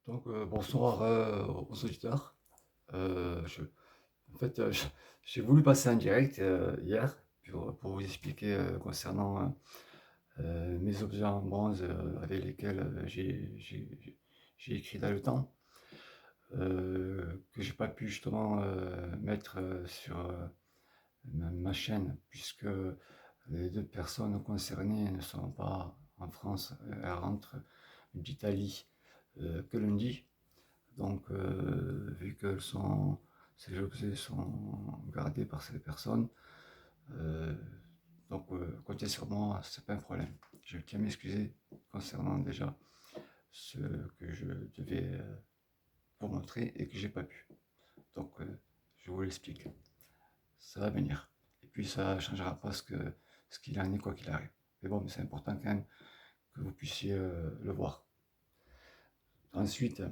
Bonsoir aux auditeurs. Euh, je- en fait, j'ai voulu passer en direct hier pour vous expliquer concernant mes objets en bronze avec lesquels j'ai écrit dans le temps, que j'ai pas pu justement mettre sur ma chaîne, puisque les deux personnes concernées ne sont pas en France. Elles rentrent d'Italie que lundi. Donc, vu que ces objets sont gardés par ces personnes, euh, comptez sur moi, c'est pas un problème. Je tiens à m'excuser concernant déjà ce que je devais vous montrer et que j'ai pas pu. Donc, je vous l'explique. Ça va venir. Et puis, ça ne changera pas ce qu'il en est, quoi qu'il arrive. Mais bon, c'est important quand même que vous puissiez le voir. Ensuite,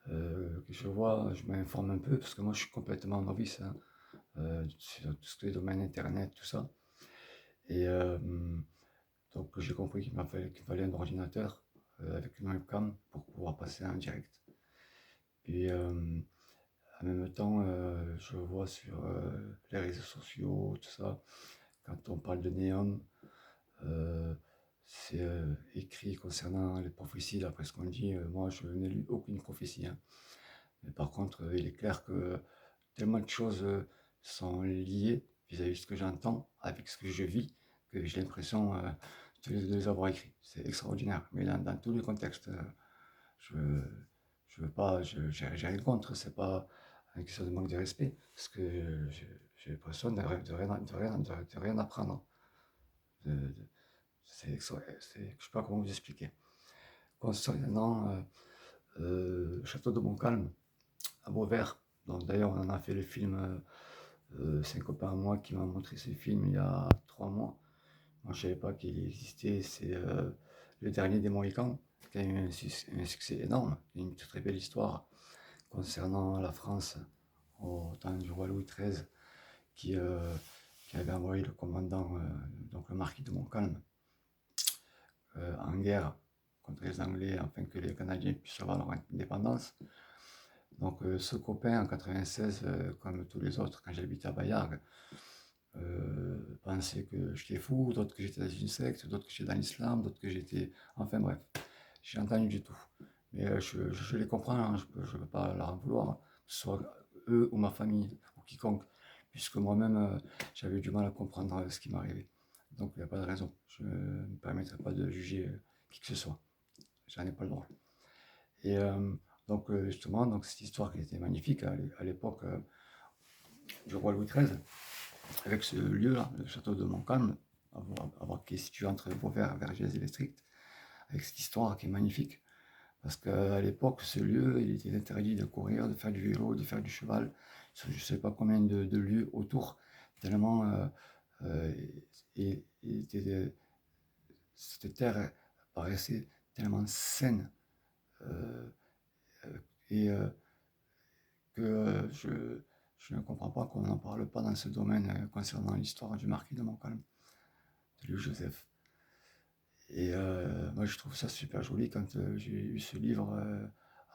que je m'informe un peu, parce que moi je suis complètement novice, hein, sur tout ce qui est domaine internet, tout ça. Et donc j'ai compris qu'il fallait un ordinateur avec une webcam pour pouvoir passer en direct. Puis en même temps, je vois sur les réseaux sociaux, tout ça, quand on parle de néon, euh, c'est écrit concernant les prophéties, d'après ce qu'on dit. Moi, je n'ai lu aucune prophétie, hein. Mais par contre, il est clair que tellement de choses sont liées vis-à-vis de ce que j'entends avec ce que je vis, que j'ai l'impression de les avoir écrits. C'est extraordinaire. Mais dans tous les contextes, je je veux pas, j'ai rien contre, c'est pas une question de manque de respect, parce que j'ai l'impression de rien apprendre. Je ne sais pas comment vous expliquer. Concernant le château de Montcalm à Beauvais, donc d'ailleurs on en a fait le film. C'est un copain à moi qui m'a montré ce film il y a 3 mois. Moi, je ne savais pas qu'il existait. C'est le dernier des Mohicans, qui a eu un succès énorme, une très belle histoire concernant la France au temps du roi Louis XIII, qui, euh, qui avait envoyé le commandant, donc le marquis de Montcalm, en guerre contre les Anglais afin que les Canadiens puissent avoir leur indépendance. Donc ce copain en 96, comme tous les autres, quand j'habitais à Bayargues, pensaient que j'étais fou, d'autres que j'étais dans une secte, d'autres que j'étais dans l'islam, d'autres que j'étais... Enfin bref, j'ai entendu du tout. Mais je les comprends, hein, je ne peux pas leur en vouloir, que ce soit eux ou ma famille ou quiconque, puisque moi-même j'avais du mal à comprendre ce qui m'arrivait. Donc il n'y a pas de raison, je ne me permettrai pas de juger qui que ce soit, j'en ai pas le droit. Et justement, donc, cette histoire qui était magnifique à l'époque du roi Louis XIII, avec ce lieu-là, le château de Montcalm, qui est situé entre Beauvais, Vergès et Lestrict, avec cette histoire qui est magnifique. Parce qu'à l'époque, ce lieu, il était interdit de courir, de faire du vélo, de faire du cheval, sur je ne sais pas combien de lieux autour, tellement euh, cette terre paraissait tellement saine euh, et que je ne comprends pas qu'on n'en parle pas dans ce domaine concernant l'histoire du marquis de Montcalm, de Louis Joseph. Et moi, je trouve ça super joli quand j'ai eu ce livre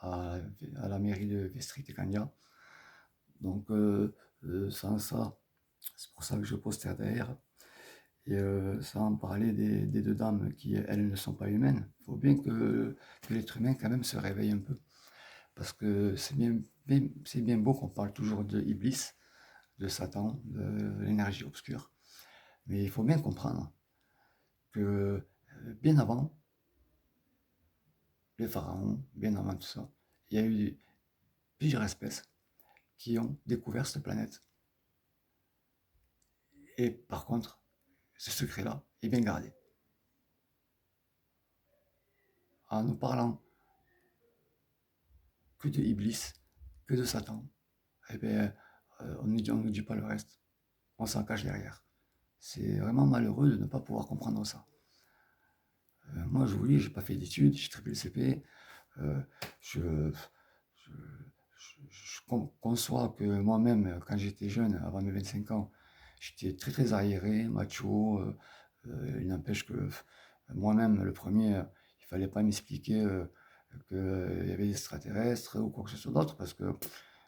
à la mairie de Vestrit et Candia. Donc, sans ça, c'est pour ça que je poste derrière. Et sans parler des deux dames qui, elles, ne sont pas humaines. Il faut bien que l'être humain, quand même, se réveille un peu. Parce que c'est bien beau qu'on parle toujours de Iblis, de Satan, de l'énergie obscure. Mais il faut bien comprendre que bien avant, les pharaons, bien avant tout ça, il y a eu plusieurs espèces qui ont découvert cette planète. Et par contre, ce secret-là est bien gardé. En nous parlant que de Iblis, que de Satan, eh bien, on ne nous dit pas le reste. On s'en cache derrière. C'est vraiment malheureux de ne pas pouvoir comprendre ça. Moi, je vous dis, j'ai pas fait d'études, j'ai triplé le CP. Euh, je, je, je conçois que moi-même, quand j'étais jeune, avant mes 25 ans, j'étais très très arriéré, macho. Il n'empêche que moi-même, le premier, il fallait pas m'expliquer qu'il y avait des extraterrestres ou quoi que ce soit d'autre, parce que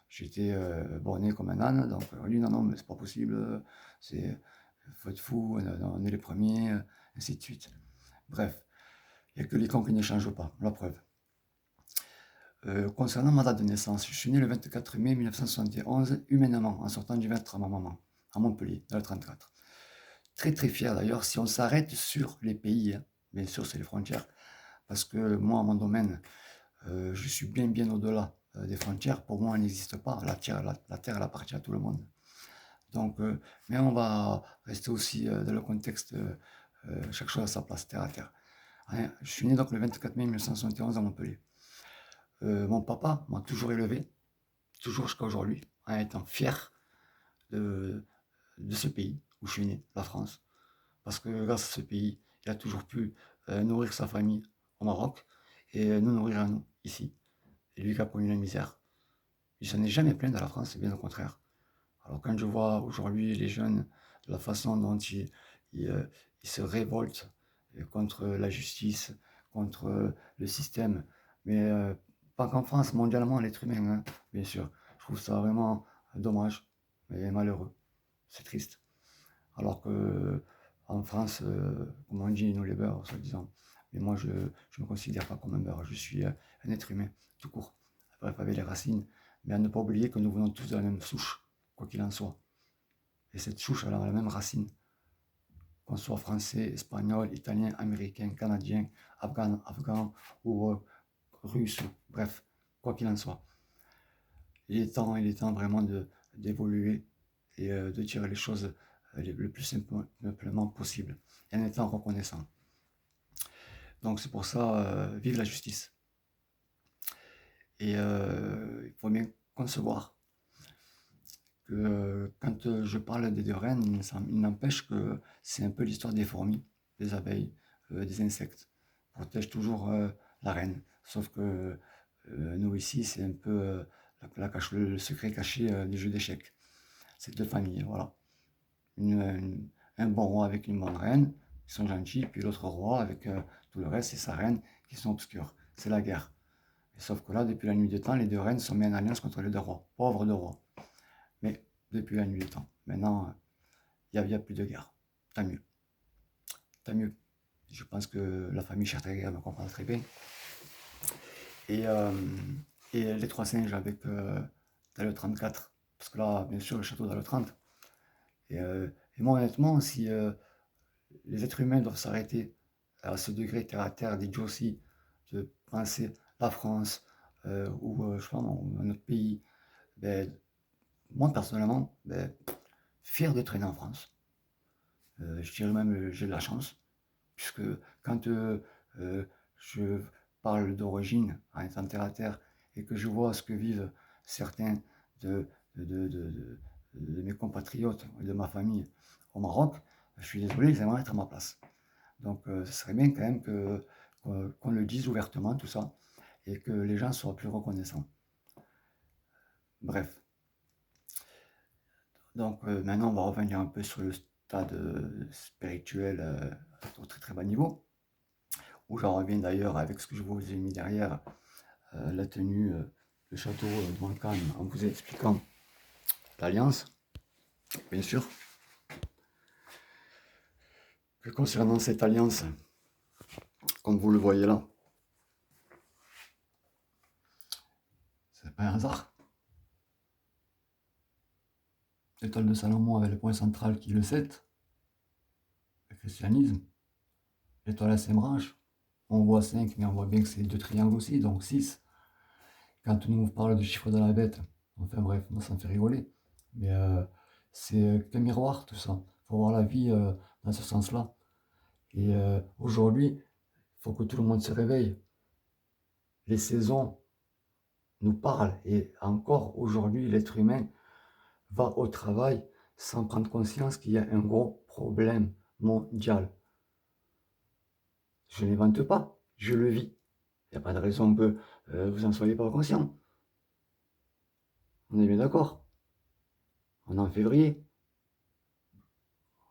j'étais borné comme un âne. Donc on dit non, non, mais c'est pas possible, c'est faut être fou, on est les premiers, ainsi de suite. Bref, il n'y a que les cons qui ne changent pas, la preuve. Concernant ma date de naissance, je suis né le 24 mai 1971, humainement, en sortant du ventre à ma maman, à Montpellier, dans le 34. Très très fier d'ailleurs, si on s'arrête sur les pays, hein, bien sûr c'est les frontières, parce que moi, mon domaine, je suis bien bien au-delà des frontières. Pour moi, elle n'existe pas. La terre, elle appartient à tout le monde. Donc, mais on va rester aussi dans le contexte, chaque chose à sa place, terre à terre. Hein, je suis né donc le 24 mai 1971 à Montpellier. Mon papa m'a toujours élevé, toujours jusqu'à aujourd'hui, en étant fier de, de ce pays où je suis né, la France. Parce que grâce à ce pays, il a toujours pu nourrir sa famille au Maroc et nous nourrir à nous, ici. Et lui qui a connu la misère, il s'en est jamais plaint de la France, bien au contraire. Alors quand je vois aujourd'hui les jeunes, la façon dont ils se révoltent contre la justice, contre le système, mais pas qu'en France, mondialement, l'être humain, hein, bien sûr. Je trouve ça vraiment dommage et malheureux. C'est triste. Alors que en France, comme on dit, nous les beurs, soi-disant. Mais moi, je ne me considère pas comme un beurre. Je suis un être humain, tout court. Bref, avec les racines. Mais à ne pas oublier que nous venons tous de la même souche, quoi qu'il en soit. Et cette souche, elle a la même racine. Qu'on soit français, espagnol, italien, américain, canadien, afghan ou russe, bref, quoi qu'il en soit. Il est temps vraiment d'évoluer et de tirer les choses le plus simplement possible, et en étant reconnaissant. Donc c'est pour ça, vive la justice. Et il faut bien concevoir que quand je parle des deux reines, il n'empêche que c'est un peu l'histoire des fourmis, des abeilles, des insectes. On protège toujours la reine. Sauf que nous ici, c'est un peu le secret caché des jeux d'échecs. C'est deux familles, voilà. Un bon roi avec une bonne reine, qui sont gentils, puis l'autre roi avec tout le reste, c'est sa reine, qui sont obscurs. C'est la guerre. Et sauf que là, depuis la nuit des temps, les deux reines sont mises en alliance contre les deux rois. Pauvres deux rois. Mais depuis la nuit des temps. Maintenant, il n'y a plus de guerre. Tant mieux. Tant mieux. Je pense que la famille Chartreguer me comprend très bien. Et, euh, et les trois singes avec dans le 34. Parce que là, bien sûr, le château dans le 30. Et moi, honnêtement, si les êtres humains doivent s'arrêter à ce degré terre à terre d'idiotie de penser la France ou je sais pas, un autre pays, ben, moi personnellement, ben, fier de traîner en France. Je dirais même j'ai de la chance, puisque quand je parle d'origine en étant terre à terre et que je vois ce que vivent certains de, de, de, de, de mes compatriotes et de ma famille au Maroc, je suis désolé, ils aimeraient être à ma place. Donc ce serait bien quand même qu'on le dise ouvertement tout ça et que les gens soient plus reconnaissants. Bref, donc maintenant on va revenir un peu sur le stade spirituel au très très bas niveau, où j'en reviens d'ailleurs avec ce que je vous ai mis derrière, la tenue, le château de Montcalm, en vous expliquant l'alliance, bien sûr. Que concernant cette alliance, comme vous le voyez là, c'est pas un hasard. L'étoile de Salomon avait le point central qui est le 7, le christianisme. L'étoile à 5 branches, on voit 5, mais on voit bien que c'est deux triangles aussi, donc 6. Quand on nous parle du chiffre de la bête, enfin bref, moi ça me fait rigoler. Mais c'est qu'un miroir tout ça. Il faut voir la vie dans ce sens-là. Et aujourd'hui, il faut que tout le monde se réveille. Les saisons nous parlent. Et encore aujourd'hui, l'être humain va au travail sans prendre conscience qu'il y a un gros problème mondial. Je n'invente pas, je le vis. Il n'y a pas de raison que vous n'en soyez pas conscient. On est bien d'accord. On est en février.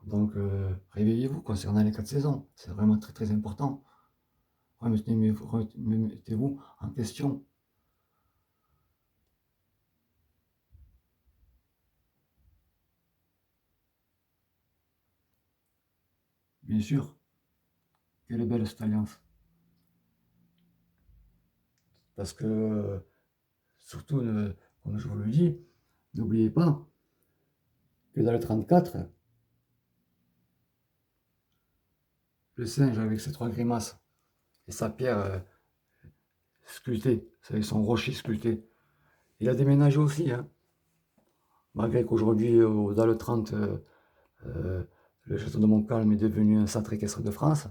Donc réveillez-vous concernant les 4 saisons. C'est vraiment très très important. Remettez-vous en question. Bien sûr, quelle est belle cette alliance. Parce que, surtout, comme je vous le dis, n'oubliez pas que dans le 34, le singe avec ses 3 grimaces et sa pierre sculptée, avec son rocher sculpté, il a déménagé aussi, hein. Malgré qu'aujourd'hui, dans le 30, euh, le château de Montcalm est devenu un centre équestre de France.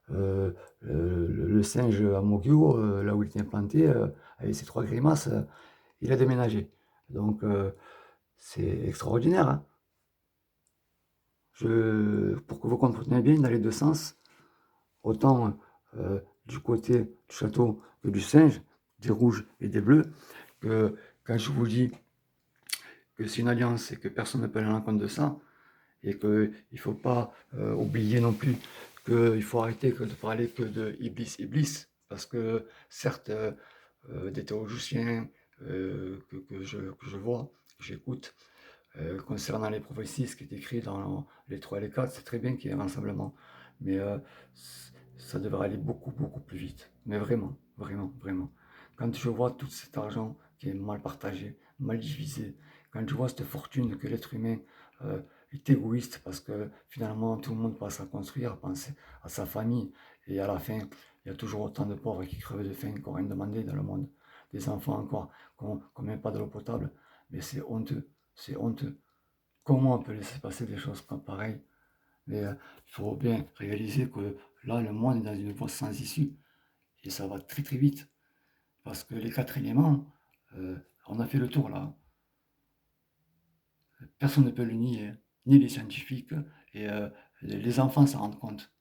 Le singe à Mogio, là où il était implanté, avec ses 3 grimaces, il a déménagé. Donc, c'est extraordinaire, hein. Pour que vous compreniez bien, dans les deux sens, autant du côté du château que du singe, des rouges et des bleus, que quand je vous dis que c'est une alliance et que personne ne peut aller à l'encontre de ça, et qu'il ne faut pas oublier non plus qu'il faut arrêter de parler que de Iblis, parce que certes, des théologiens que je vois, que j'écoute, concernant les prophéties, ce qui est écrit dans les 3 et les 4, c'est très bien qu'il y ait un rassemblement, mais ça devrait aller beaucoup, beaucoup plus vite. Mais vraiment, vraiment, vraiment. Quand je vois tout cet argent qui est mal partagé, mal divisé, quand je vois cette fortune que l'être humain est égoïste parce que finalement tout le monde passe à construire, à penser à sa famille, et à la fin, il y a toujours autant de pauvres qui crevent de faim, qui n'ont rien demandé dans le monde. Des enfants encore, qui n'ont même pas de l'eau potable. Mais c'est honteux, c'est honteux. Comment on peut laisser passer des choses comme pareilles? Mais il faut bien réaliser que là, le monde est dans une voie sans issue. Et ça va très très vite. Parce que les 4 éléments, on a fait le tour là. Personne ne peut le nier, ni les scientifiques, et les enfants s'en rendent compte.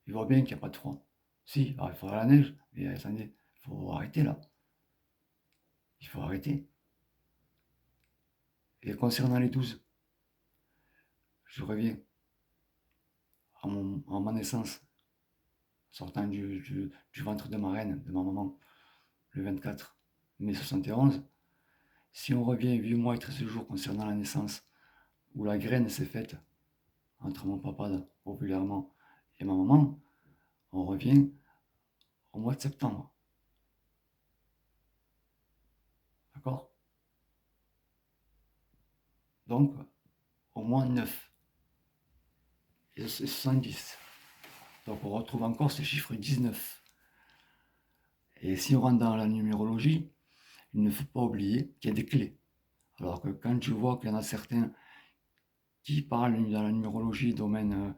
Ils voient bien qu'il n'y a pas de froid. Si, alors il faudra la neige, mais attendez, il faut arrêter là. Il faut arrêter. Et concernant les 12, je reviens à ma naissance, sortant du ventre de ma reine, de ma maman, le 24 mai 71. Si on revient 8 mois et 13 jours concernant la naissance, où la graine s'est faite entre mon papa, populairement, et ma maman, on revient au mois de septembre. D'accord? Donc, au mois 9 et 70. Donc, on retrouve encore ce chiffre 19. Et si on rentre dans la numérologie, il ne faut pas oublier qu'il y a des clés. Alors que quand tu vois qu'il y en a certains qui parlent dans la numérologie, domaine,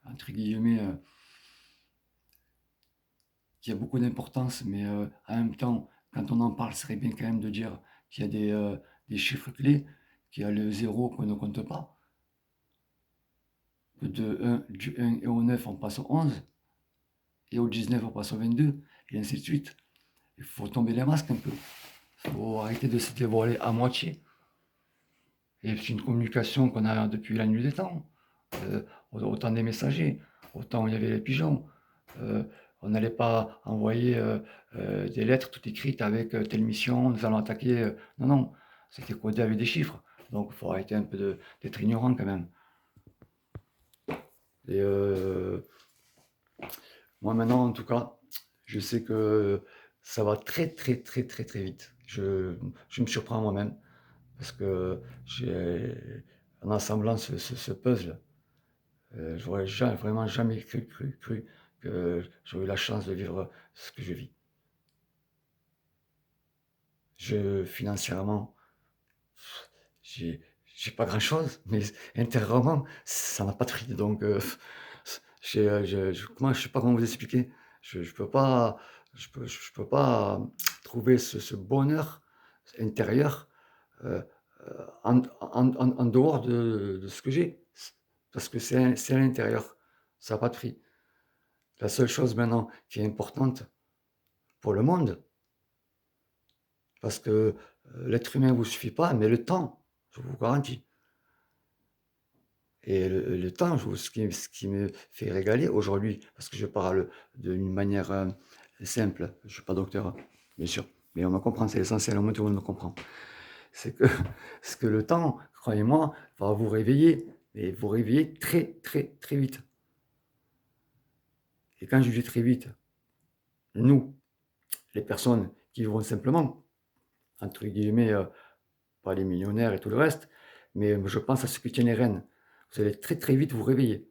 entre guillemets, qui a beaucoup d'importance, mais en même temps, quand on en parle, ce serait bien quand même de dire qu'il y a des chiffres clés, qu'il y a le 0 qu'on ne compte pas, que du 1 et au 9, on passe au 11, et au 19, on passe au 22, et ainsi de suite. Il faut tomber les masques un peu. Il faut arrêter de se dévoiler à moitié. Et c'est une communication qu'on a depuis la nuit des temps. Autant des messagers, autant il y avait les pigeons. Euh, on n'allait pas envoyer des lettres toutes écrites avec telle mission, nous allons attaquer. Non, non, c'était codé avec des chiffres. Donc il faut arrêter un peu d'être ignorant quand même. Et moi maintenant, en tout cas, je sais que ça va très très très très très vite. Je me surprends moi-même parce que en assemblant ce puzzle, j'aurais vraiment jamais cru que j'aurais eu la chance de vivre ce que je vis. Financièrement, j'ai pas grand-chose, mais intérieurement, ça n'a pas de prix. Donc, comment, je sais pas comment vous expliquer. Je peux pas, je peux pas trouver ce bonheur intérieur euh, en dehors de ce que j'ai. Parce que c'est à l'intérieur. Ça n'a pas de prix. La seule chose maintenant qui est importante pour le monde, parce que l'être humain ne vous suffit pas, mais le temps, je vous garantis. Et le temps, ce qui me fait régaler aujourd'hui, parce que je parle d'une manière simple, je ne suis pas docteur, hein, bien sûr, mais on me comprend, c'est l'essentiel, au moins tout le monde me comprend. C'est que, c'est que le temps, croyez-moi, va vous réveiller, et vous réveiller très, très, très vite. Et quand je dis très vite, nous, les personnes qui vont simplement, entre guillemets, pas les millionnaires et tout le reste, mais je pense à ceux qui tiennent les rênes. Vous allez très, très vite vous réveiller.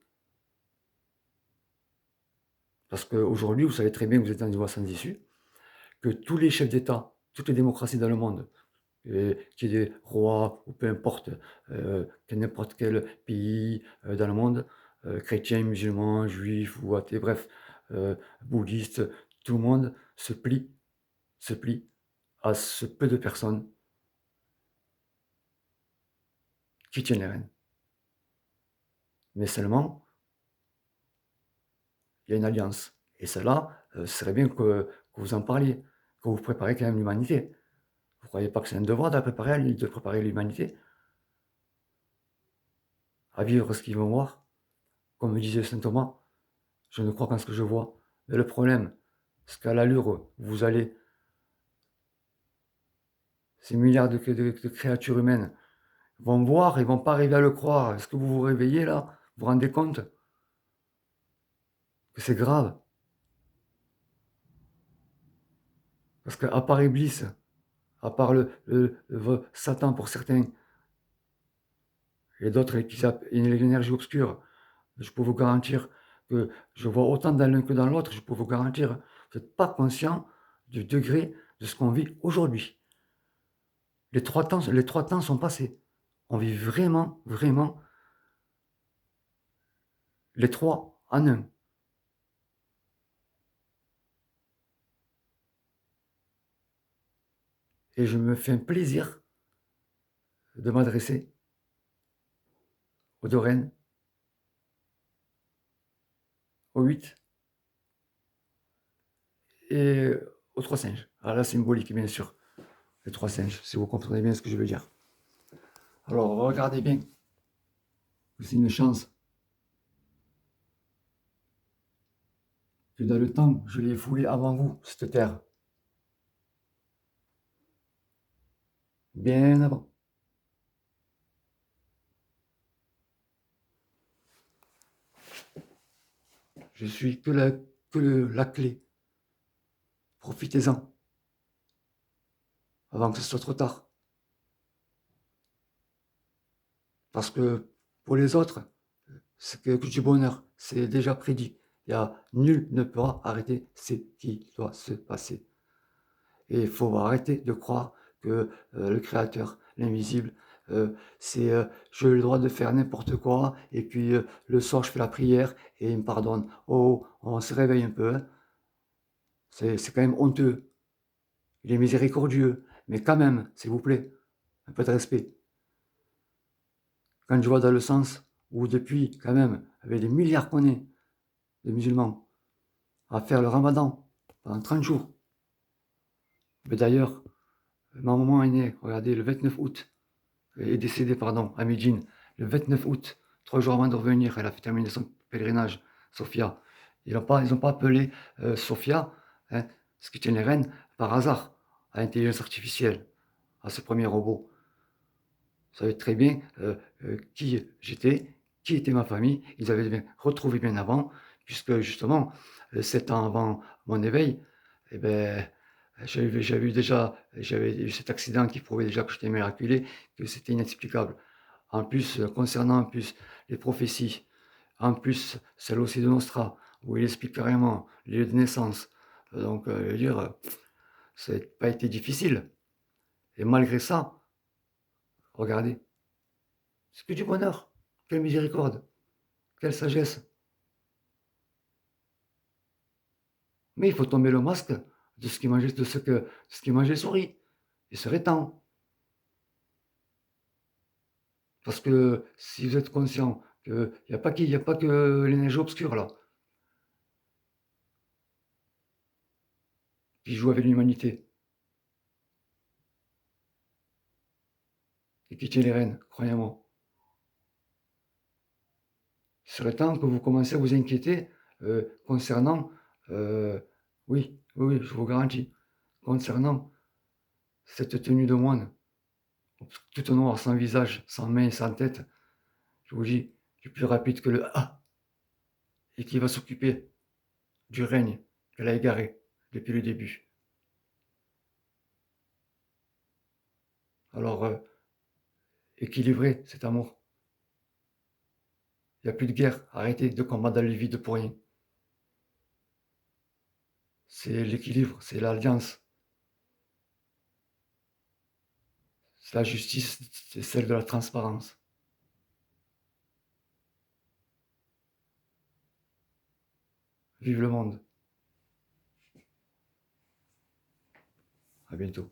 Parce qu'aujourd'hui, vous savez très bien que vous êtes dans une voie sans issue, que tous les chefs d'État, toutes les démocraties dans le monde, qu'il y ait des rois ou peu importe, que n'importe quel pays dans le monde, chrétiens, musulmans, juifs ou athées, bref, bouddhistes, tout le monde se plie à ce peu de personnes qui tiennent les rênes. Mais seulement, il y a une alliance. Et cela, ce serait bien que vous en parliez, que vous prépariez quand même l'humanité. Vous ne croyez pas que c'est un devoir de préparer l'humanité à vivre ce qu'ils vont voir? Comme disait saint Thomas, je ne crois qu'en ce que je vois. Mais le problème, c'est qu'à l'allure où vous allez, ces milliards de créatures humaines vont voir, ils ne vont pas arriver à le croire. Est-ce que vous vous réveillez là? Vous vous rendez compte que c'est grave? Parce qu'à part Iblis, à part Satan pour certains, et d'autres l'énergie obscure, je peux vous garantir que je vois autant dans l'un que dans l'autre, je peux vous garantir, vous n'êtes pas conscient du degré de ce qu'on vit aujourd'hui. Les trois temps sont passés. On vit vraiment, vraiment les trois en un. Et je me fais un plaisir de m'adresser aux deux reines, aux 8 et aux trois singes. Alors la symbolique, bien sûr, les trois singes, si vous comprenez bien ce que je veux dire. Alors regardez bien, c'est une chance que dans le temps, je l'ai foulée avant vous, cette terre. Bien avant. Je suis que la clé. Profitez-en avant que ce soit trop tard. Parce que pour les autres, c'est que du bonheur, c'est déjà prédit. Nul ne pourra arrêter ce qui doit se passer. Et il faut arrêter de croire que le Créateur, l'invisible, c'est j'ai le droit de faire n'importe quoi, et puis le soir je fais la prière et il me pardonne. Oh, on se réveille un peu, hein. C'est quand même honteux. Il est miséricordieux, mais quand même, s'il vous plaît, un peu de respect. Quand je vois dans le sens où depuis, quand même, avec les milliards qu'on est de musulmans, à faire le ramadan pendant 30 jours. Mais d'ailleurs, ma maman est née, regardez, le 29 août, est décédée, pardon, à Médine, le 29 août, 3 jours avant de revenir, elle a fait terminer son pèlerinage, Sophia. Ils n'ont pas appelé Sophia, hein, ce qui tient les rênes, par hasard, à l'intelligence artificielle, à ce premier robot. Vous savez très bien qui j'étais, qui était ma famille. Ils avaient bien retrouvé bien avant, puisque justement, 7 ans avant mon éveil, eh ben, j'avais eu cet accident qui prouvait déjà que j'étais miraculé, que c'était inexplicable. En plus, concernant en plus les prophéties, en plus celle aussi de Nostra, où il explique carrément les lieux de naissance. Donc, je veux dire, ça n'a pas été difficile. Et malgré ça, regardez, c'est que du bonheur. Quelle miséricorde, quelle sagesse. Mais il faut tomber le masque de ce qui mangeait, de ce qui mangeait les souris. Il serait temps. Parce que si vous êtes conscient qu'il n'y a pas que l'énergie obscure là, qui joue avec l'humanité et qui tient les rênes, croyez-moi. Il serait temps que vous commenciez à vous inquiéter concernant, oui, oui, oui, je vous garantis, concernant cette tenue de moine, toute noire, sans visage, sans main et sans tête. Je vous dis, du plus rapide que le A, et qui va s'occuper du règne qu'elle a égaré depuis le début. Alors, équilibrez cet amour. Il n'y a plus de guerre. Arrêtez de combattre dans le vide pour rien. C'est l'équilibre, c'est l'alliance, c'est la justice, c'est celle de la transparence. Vive le monde. À bientôt.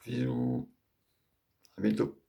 Bisous. À bientôt.